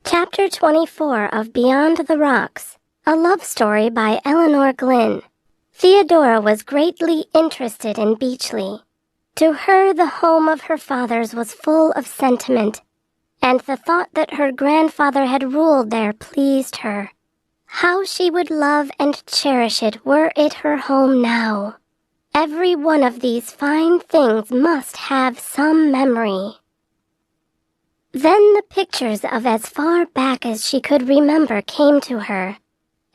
Chapter 24 of Beyond the Rocks, a love story by Elinor Glyn. Theodora was greatly interested in Beechley. To her, the home of her fathers was full of sentiment, and the thought that her grandfather had ruled there pleased her. How she would love and cherish it were it her home now. Every one of these fine things must have some memory. Then the pictures of as far back as she could remember came to her,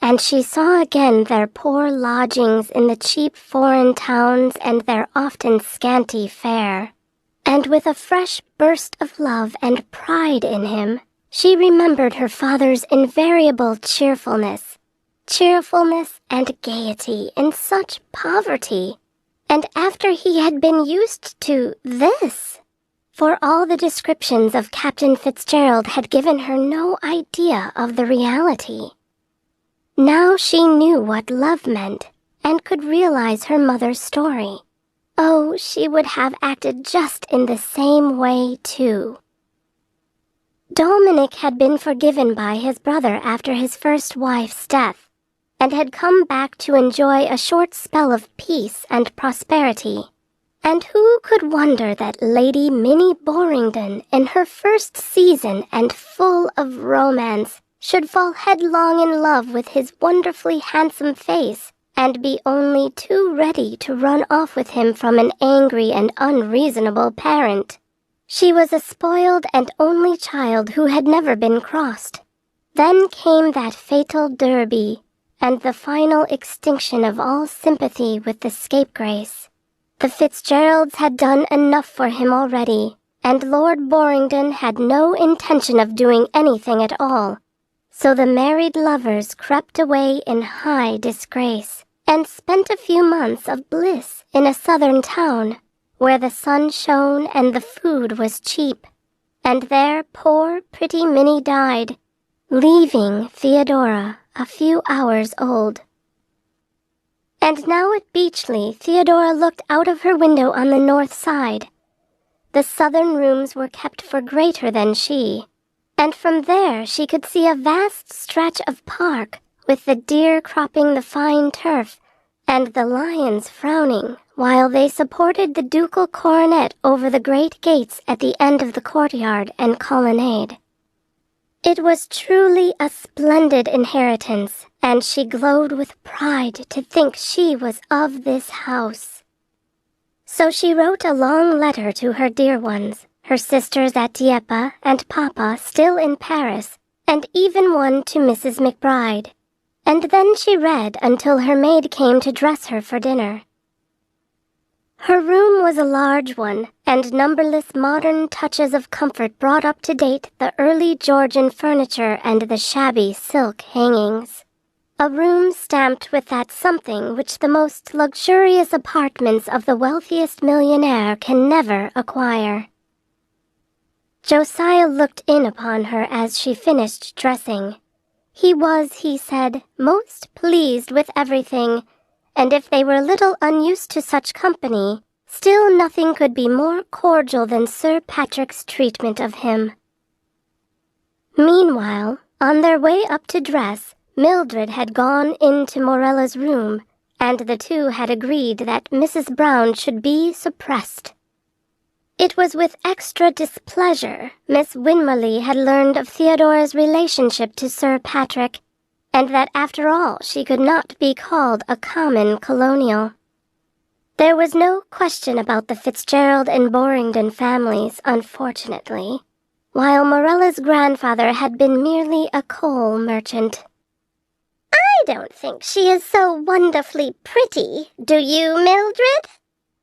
and she saw again their poor lodgings in the cheap foreign towns and their often scanty fare. And with a fresh burst of love and pride in him, she remembered her father's invariable cheerfulness and gaiety in such poverty, and after he had been used to this. For all the descriptions of Captain Fitzgerald had given her no idea of the reality. Now she knew what love meant, and could realize her mother's story. Oh, she would have acted just in the same way, too. Dominic had been forgiven by his brother after his first wife's death, and had come back to enjoy a short spell of peace and prosperity. And who could wonder that Lady Minnie Borringdon, in her first season and full of romance, should fall headlong in love with his wonderfully handsome face, and be only too ready to run off with him from an angry and unreasonable parent. She was a spoiled and only child who had never been crossed. Then came that fatal Derby, and the final extinction of all sympathy with the scapegrace. The Fitzgeralds had done enough for him already, and Lord Borringdon had no intention of doing anything at all. So the married lovers crept away in high disgrace, and spent a few months of bliss in a southern town, where the sun shone and the food was cheap. And there poor pretty Minnie died, leaving Theodora a few hours old. And now at Beechley, Theodora looked out of her window on the north side. The southern rooms were kept for greater than she, and from there she could see a vast stretch of park, with the deer cropping the fine turf, and the lions frowning, while they supported the ducal coronet over the great gates at the end of the courtyard and colonnade. It was truly a splendid inheritance, and she glowed with pride to think she was of this house. So she wrote a long letter to her dear ones, her sisters at Dieppe and Papa still in Paris, and even one to Mrs. McBride. And then she read until her maid came to dress her for dinner. Her room was a large one, and numberless modern touches of comfort brought up to date the early Georgian furniture and the shabby silk hangings. A room stamped with that something which the most luxurious apartments of the wealthiest millionaire can never acquire. Josiah looked in upon her as she finished dressing. He was, he said, most pleased with everything, and if they were a little unused to such company, still nothing could be more cordial than Sir Patrick's treatment of him. Meanwhile, on their way up to dress, Mildred had gone into Morella's room, and the two had agreed that Mrs. Brown should be suppressed. It was with extra displeasure Miss Winmarleigh had learned of Theodora's relationship to Sir Patrick, and that after all she could not be called a common colonial. There was no question about the Fitzgerald and Borringdon families, unfortunately, while Morella's grandfather had been merely a coal merchant. "I don't think she is so wonderfully pretty, do you, Mildred?"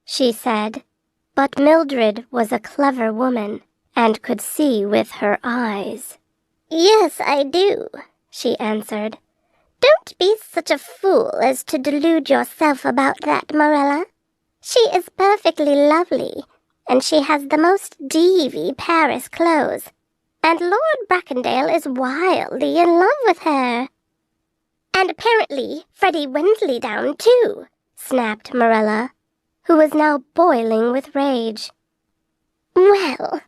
she said. But Mildred was a clever woman, and could see with her eyes. "Yes, I do," she answered. "Don't be such a fool as to delude yourself about that, Morella. She is perfectly lovely, and she has the most divi Paris clothes, and Lord Brackendale is wildly in love with her." "And apparently Freddie Wensleydowne, too," snapped Morella, who was now boiling with rage. "Well,"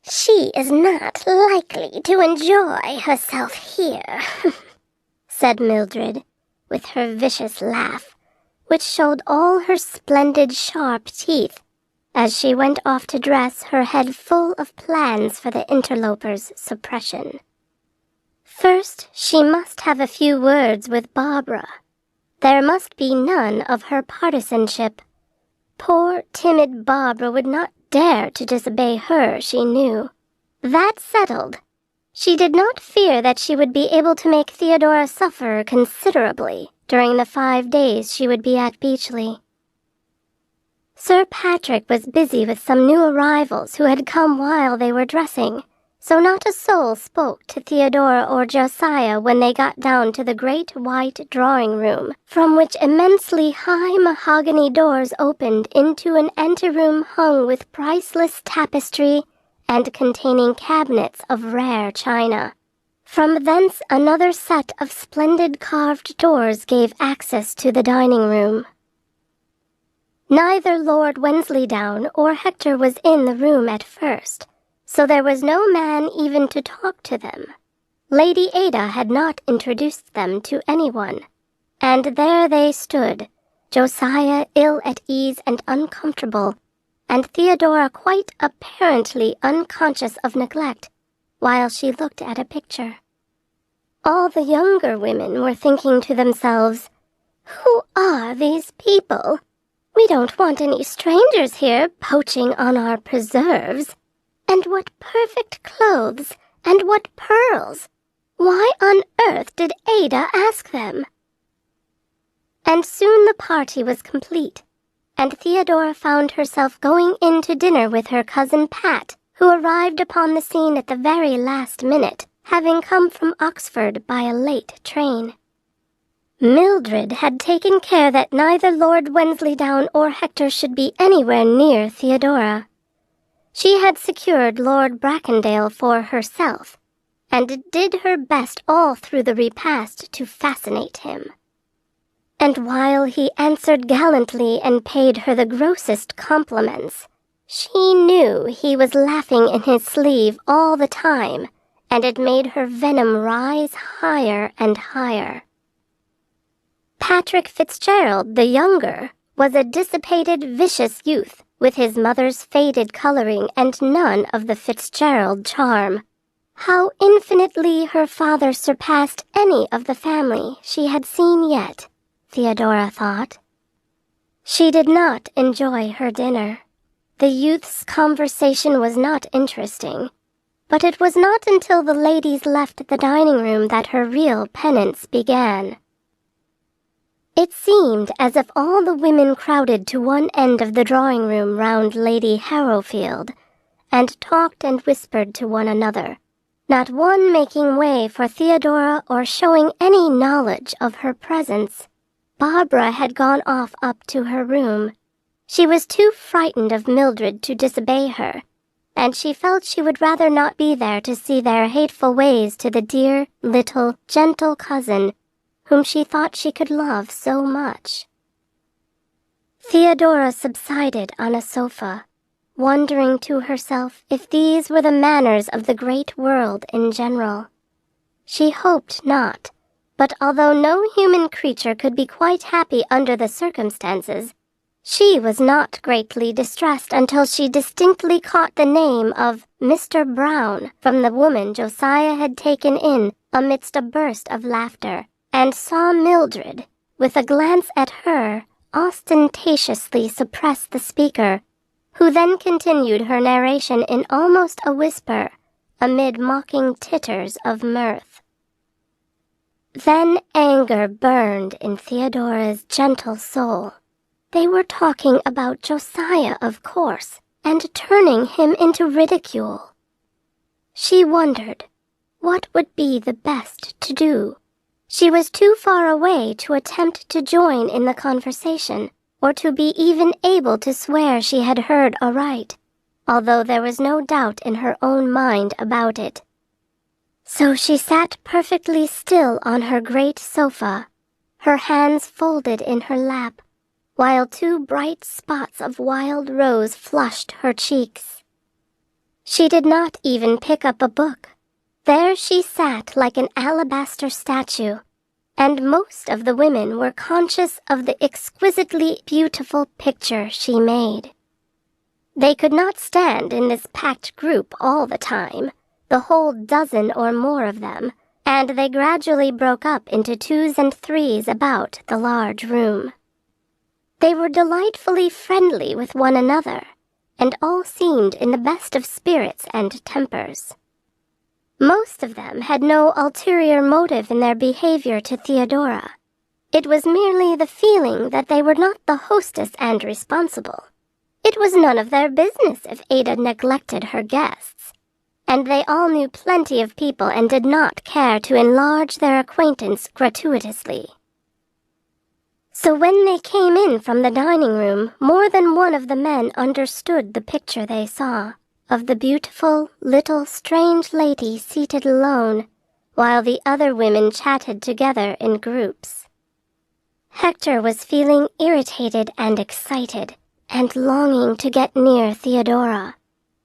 "She is not likely to enjoy herself here," said Mildred, with her vicious laugh, which showed all her splendid sharp teeth, as she went off to dress, her head full of plans for the interlopers' suppression. First, she must have a few words with Barbara. There must be none of her partisanship. Poor, timid Barbara would not dare to disobey her, she knew. That settled, she did not fear that she would be able to make Theodora suffer considerably during the 5 days she would be at Beechley. Sir Patrick was busy with some new arrivals who had come while they were dressing, so not a soul spoke to Theodora or Josiah when they got down to the great white drawing-room, from which immensely high mahogany doors opened into an anteroom hung with priceless tapestry and containing cabinets of rare china. From thence another set of splendid carved doors gave access to the dining-room. Neither Lord Wensleydowne or Hector was in the room at first, so there was no man even to talk to them. Lady Ada had not introduced them to anyone, and there they stood, Josiah ill at ease and uncomfortable, and Theodora quite apparently unconscious of neglect, while she looked at a picture. All the younger women were thinking to themselves, "Who are these people? We don't want any strangers here poaching on our preserves. And what perfect clothes, and what pearls! Why on earth did Ada ask them?" And soon the party was complete, and Theodora found herself going in to dinner with her cousin Pat, who arrived upon the scene at the very last minute, having come from Oxford by a late train. Mildred had taken care that neither Lord Wensleydowne or Hector should be anywhere near Theodora. She had secured Lord Bracondale for herself, and did her best all through the repast to fascinate him. And while he answered gallantly and paid her the grossest compliments, she knew he was laughing in his sleeve all the time, and it made her venom rise higher and higher. Patrick Fitzgerald, the younger, was a dissipated, vicious youth, with his mother's faded coloring and none of the Fitzgerald charm. How infinitely her father surpassed any of the family she had seen yet, Theodora thought. She did not enjoy her dinner. The youth's conversation was not interesting, but it was not until the ladies left the dining-room that her real penance began. It seemed as if all the women crowded to one end of the drawing-room round Lady Harrowfield, and talked and whispered to one another, not one making way for Theodora or showing any knowledge of her presence. Barbara had gone off up to her room. She was too frightened of Mildred to disobey her, and she felt she would rather not be there to see their hateful ways to the dear, little, gentle cousin whom she thought she could love so much. Theodora subsided on a sofa, wondering to herself if these were the manners of the great world in general. She hoped not, but although no human creature could be quite happy under the circumstances, she was not greatly distressed until she distinctly caught the name of Mr. Brown from the woman Josiah had taken in amidst a burst of laughter, and saw Mildred, with a glance at her, ostentatiously suppress the speaker, who then continued her narration in almost a whisper, amid mocking titters of mirth. Then anger burned in Theodora's gentle soul. They were talking about Josiah, of course, and turning him into ridicule. She wondered what would be the best to do. She was too far away to attempt to join in the conversation, or to be even able to swear she had heard aright, although there was no doubt in her own mind about it. So she sat perfectly still on her great sofa, her hands folded in her lap, while 2 bright spots of wild rose flushed her cheeks. She did not even pick up a book. There she sat like an alabaster statue, and most of the women were conscious of the exquisitely beautiful picture she made. They could not stand in this packed group all the time, the whole dozen or more of them, and they gradually broke up into twos and threes about the large room. They were delightfully friendly with one another, and all seemed in the best of spirits and tempers. Most of them had no ulterior motive in their behavior to Theodora. It was merely the feeling that they were not the hostess and responsible. It was none of their business if Ada neglected her guests, and they all knew plenty of people and did not care to enlarge their acquaintance gratuitously. So when they came in from the dining room, more than one of the men understood the picture they saw of the beautiful, little, strange lady seated alone, while the other women chatted together in groups. Hector was feeling irritated and excited, and longing to get near Theodora.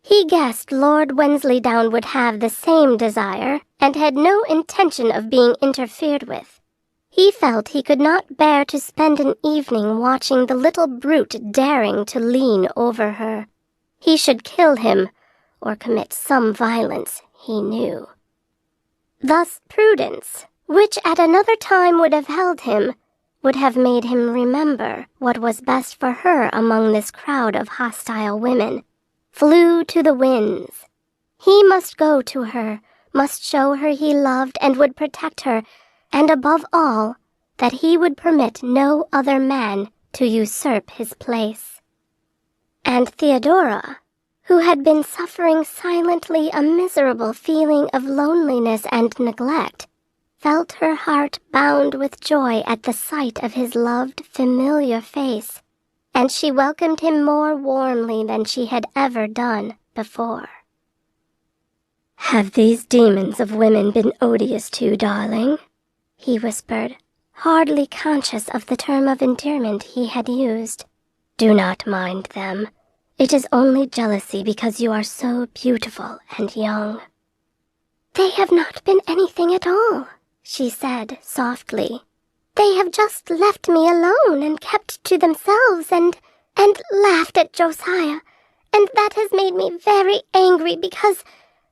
He guessed Lord Wensleydowne would have the same desire, and had no intention of being interfered with. He felt he could not bear to spend an evening watching the little brute daring to lean over her. He should kill him, or commit some violence, he knew. Thus Prudence, which at another time would have held him, would have made him remember what was best for her among this crowd of hostile women, flew to the winds. He must go to her, must show her he loved and would protect her, and above all, that he would permit no other man to usurp his place. And Theodora, who had been suffering silently a miserable feeling of loneliness and neglect, felt her heart bound with joy at the sight of his loved, familiar face, and she welcomed him more warmly than she had ever done before. "Have these demons of women been odious to you, darling?" he whispered, hardly conscious of the term of endearment he had used. "Do not mind them. It is only jealousy because you are so beautiful and young." "They have not been anything at all," she said softly. "They have just left me alone and kept to themselves and laughed at Josiah, and that has made me very angry because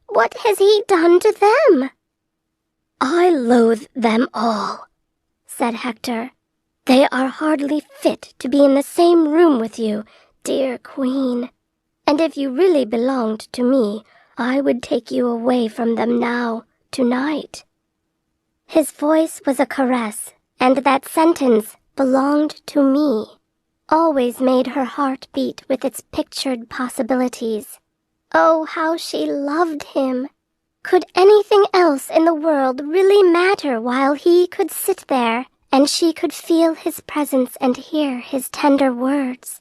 what has he done to them?" "I loathe them all," said Hector. "They are hardly fit to be in the same room with you, dear queen. And if you really belonged to me, I would take you away from them now, tonight." His voice was a caress, and that sentence, "belonged to me," always made her heart beat with its pictured possibilities. Oh, how she loved him! Could anything else in the world really matter while he could sit there and she could feel his presence and hear his tender words?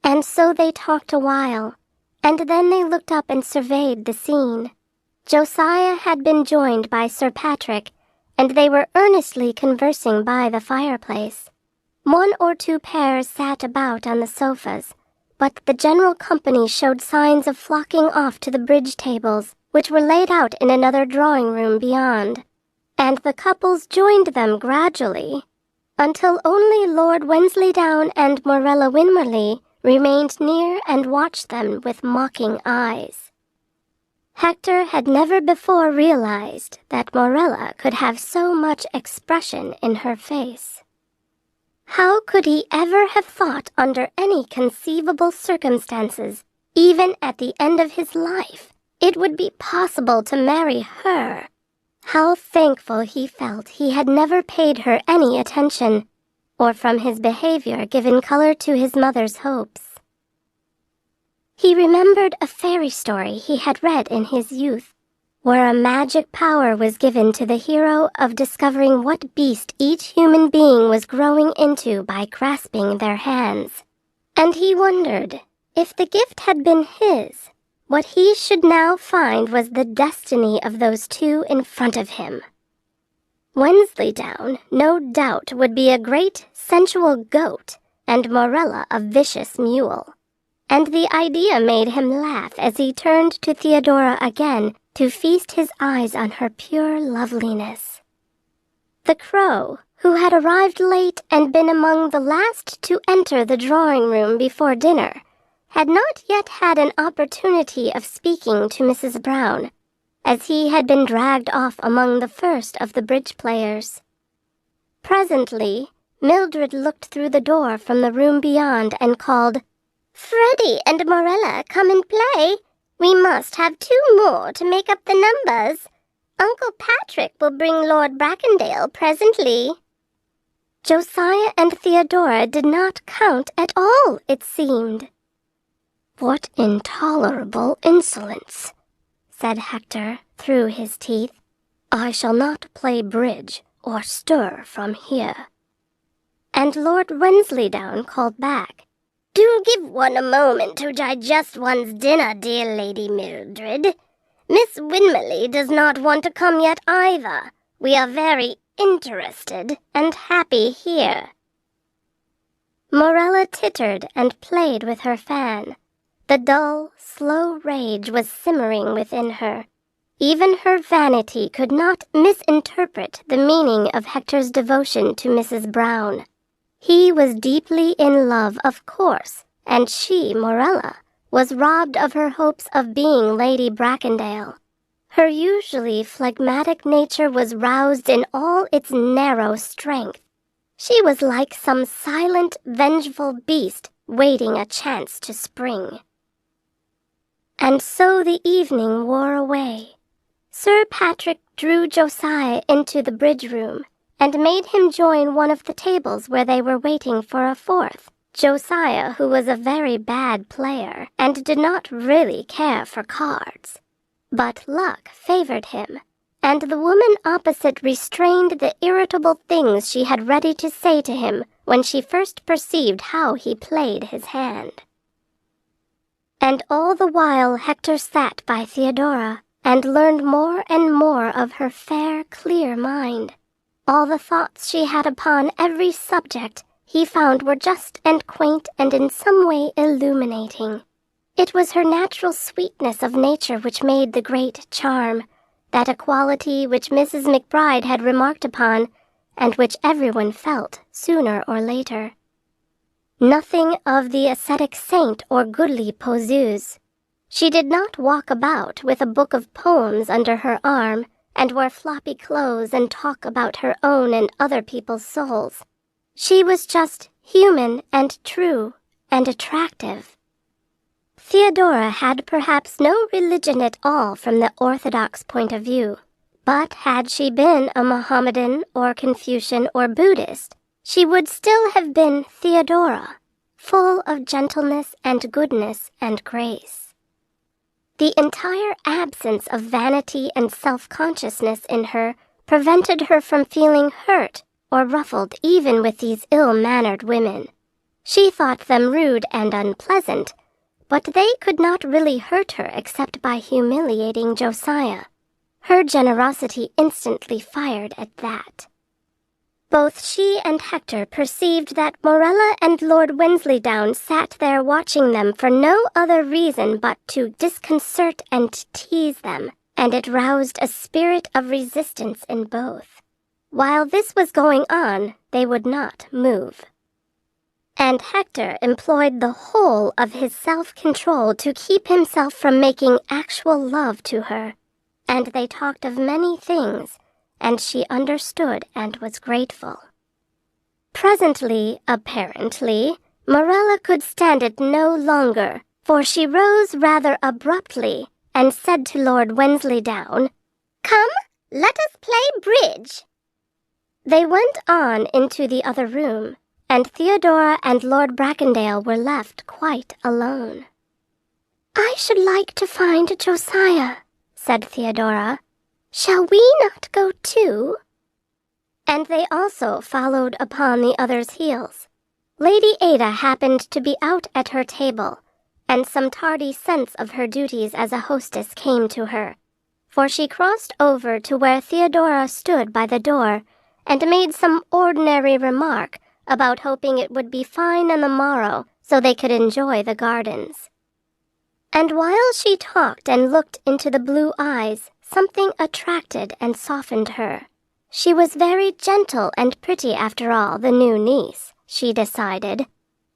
And so they talked a while, and then they looked up and surveyed the scene. Josiah had been joined by Sir Patrick, and they were earnestly conversing by the fireplace. One or two pairs sat about on the sofas, but the general company showed signs of flocking off to the bridge tables, which were laid out in another drawing-room beyond, and the couples joined them gradually, until only Lord Wensleydowne and Morella Winmarleigh remained near and watched them with mocking eyes. Hector had never before realized that Morella could have so much expression in her face. How could he ever have thought under any conceivable circumstances, even at the end of his life, it would be possible to marry her? How thankful he felt he had never paid her any attention, or from his behavior given color to his mother's hopes. He remembered a fairy story he had read in his youth, where a magic power was given to the hero of discovering what beast each human being was growing into by grasping their hands. And he wondered, if the gift had been his, what he should now find was the destiny of those two in front of him. Wensleydowne, no doubt, would be a great, sensual goat, and Morella a vicious mule. and the idea made him laugh as he turned to Theodora again to feast his eyes on her pure loveliness. The crow, who had arrived late and been among the last to enter the drawing-room before dinner, had not yet had an opportunity of speaking to Mrs. Brown, as he had been dragged off among the first of the bridge players. Presently, Mildred looked through the door from the room beyond and called, "Freddie and Morella, come and play. We must have 2 more to make up the numbers. Uncle Patrick will bring Lord Brackendale presently." Josiah and Theodora did not count at all, it seemed. "What intolerable insolence," said Hector through his teeth. "I shall not play bridge or stir from here." And Lord Wensleydowne called back, "Do give one a moment to digest one's dinner, dear Lady Mildred. Miss Winmarleigh does not want to come yet either. We are very interested and happy here." Morella tittered and played with her fan. The dull, slow rage was simmering within her. Even her vanity could not misinterpret the meaning of Hector's devotion to Mrs. Brown. He was deeply in love, of course, and she, Morella, was robbed of her hopes of being Lady Brackendale. Her usually phlegmatic nature was roused in all its narrow strength. She was like some silent, vengeful beast waiting a chance to spring. And so the evening wore away. Sir Patrick drew Josiah into the bridge room and made him join one of the tables where they were waiting for a 4th. Josiah, who was a very bad player and did not really care for cards. But luck favored him, and the woman opposite restrained the irritable things she had ready to say to him when she first perceived how he played his hand. And all the while Hector sat by Theodora and learned more and more of her fair, clear mind. All the thoughts she had upon every subject he found were just and quaint and in some way illuminating. It was her natural sweetness of nature which made the great charm, that equality which Mrs. McBride had remarked upon, and which everyone felt sooner or later. Nothing of the ascetic saint or goodly poseuse. She did not walk about with a book of poems under her arm, and wear floppy clothes and talk about her own and other people's souls. She was just human and true and attractive. Theodora had perhaps no religion at all from the orthodox point of view, but had she been a Mohammedan or Confucian or Buddhist, she would still have been Theodora, full of gentleness and goodness and grace. The entire absence of vanity and self-consciousness in her prevented her from feeling hurt or ruffled even with these ill-mannered women. She thought them rude and unpleasant, but they could not really hurt her except by humiliating Josiah. Her generosity instantly fired at that. Both she and Hector perceived that Morella and Lord Wensleydowne sat there watching them for no other reason but to disconcert and tease them, and it roused a spirit of resistance in both. While this was going on, they would not move. And Hector employed the whole of his self-control to keep himself from making actual love to her, and they talked of many things, and she understood and was grateful. Presently, apparently, Morella could stand it no longer, for she rose rather abruptly and said to Lord Wensleydowne, "Come, let us play bridge." They went on into the other room, and Theodora and Lord Brackendale were left quite alone. "I should like to find Josiah," said Theodora. "Shall we not go too?" And they also followed upon the others' heels. Lady Ada happened to be out at her table, and some tardy sense of her duties as a hostess came to her, for she crossed over to where Theodora stood by the door and made some ordinary remark about hoping it would be fine on the morrow so they could enjoy the gardens. And while she talked and looked into the blue eyes, something attracted and softened her. She was very gentle and pretty after all, the new niece, she decided,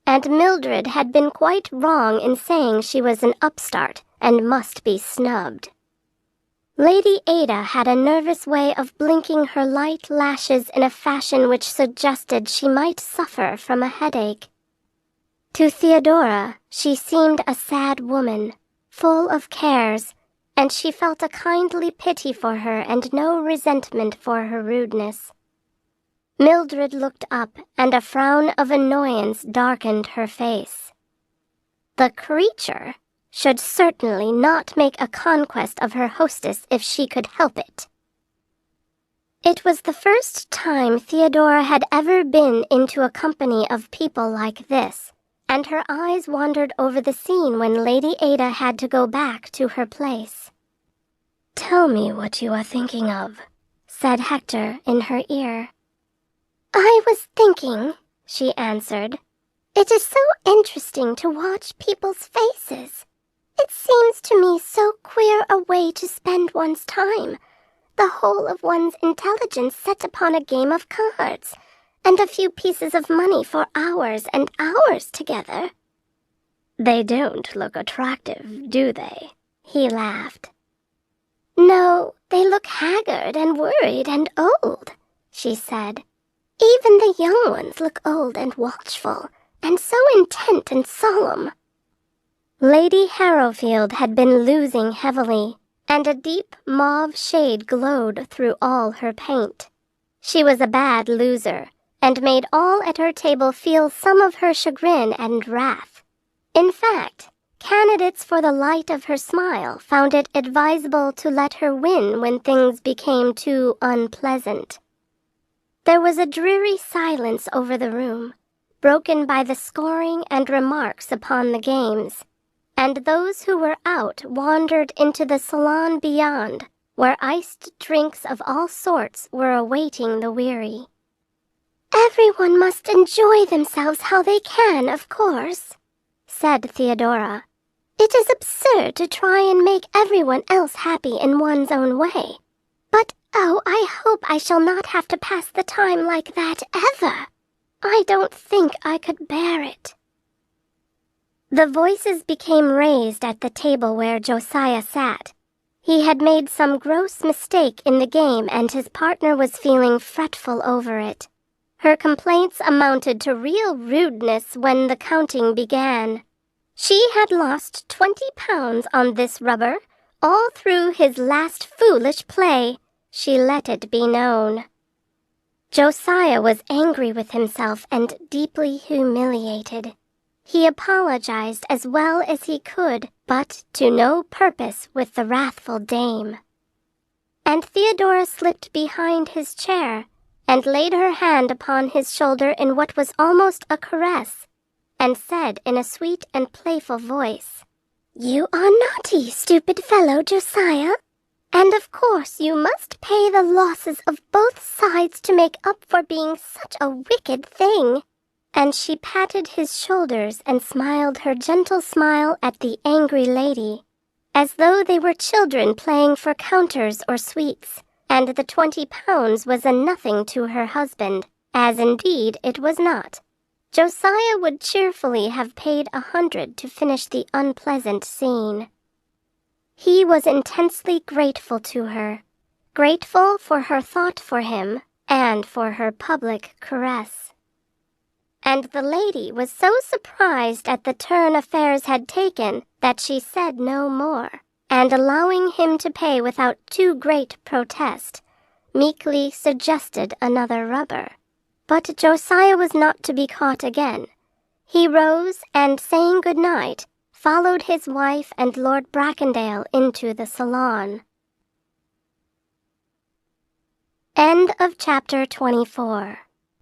and Mildred had been quite wrong in saying she was an upstart and must be snubbed. Lady Ada had a nervous way of blinking her light lashes in a fashion which suggested she might suffer from a headache. To Theodora, she seemed a sad woman, full of cares, and she felt a kindly pity for her and no resentment for her rudeness. Mildred looked up, and a frown of annoyance darkened her face. The creature should certainly not make a conquest of her hostess if she could help it. It was the first time Theodora had ever been into a company of people like this, and her eyes wandered over the scene when Lady Ada had to go back to her place. "Tell me what you are thinking of," said Hector in her ear. "I was thinking," she answered, "it is so interesting to watch people's faces. It seems to me so queer a way to spend one's time, the whole of one's intelligence set upon a game of cards, and a few pieces of money for hours and hours together." "They don't look attractive, do they?" he laughed. "No, they look haggard and worried and old," she said. "Even the young ones look old and watchful, and so intent and solemn." Lady Harrowfield had been losing heavily, and a deep mauve shade glowed through all her paint. She was a bad loser, and made all at her table feel some of her chagrin and wrath. In fact, candidates for the light of her smile found it advisable to let her win when things became too unpleasant. There was a dreary silence over the room, broken by the scoring and remarks upon the games, and those who were out wandered into the salon beyond, where iced drinks of all sorts were awaiting the weary. "Everyone must enjoy themselves how they can, of course," said Theodora. "It is absurd to try and make everyone else happy in one's own way. But, oh, I hope I shall not have to pass the time like that ever. I don't think I could bear it." The voices became raised at the table where Josiah sat. He had made some gross mistake in the game, and his partner was feeling fretful over it. Her complaints amounted to real rudeness when the counting began. She had lost 20 pounds on this rubber, all through his last foolish play. She let it be known. Josiah was angry with himself and deeply humiliated. He apologized as well as he could, but to no purpose with the wrathful dame. And Theodora slipped behind his chair and laid her hand upon his shoulder in what was almost a caress, and said in a sweet and playful voice, "You are naughty, stupid fellow, Josiah, and of course you must pay the losses of both sides to make up for being such a wicked thing." And she patted his shoulders and smiled her gentle smile at the angry lady, as though they were children playing for counters or sweets, and the 20 pounds was a nothing to her husband, as indeed it was not. Josiah would cheerfully have paid 100 to finish the unpleasant scene. He was intensely grateful to her, grateful for her thought for him and for her public caress. And the lady was so surprised at the turn affairs had taken that she said no more, and allowing him to pay without too great protest, meekly suggested another rubber. But Josiah was not to be caught again. He rose and, saying good night, followed his wife and Lord Bracondale into the salon. End of chapter 24.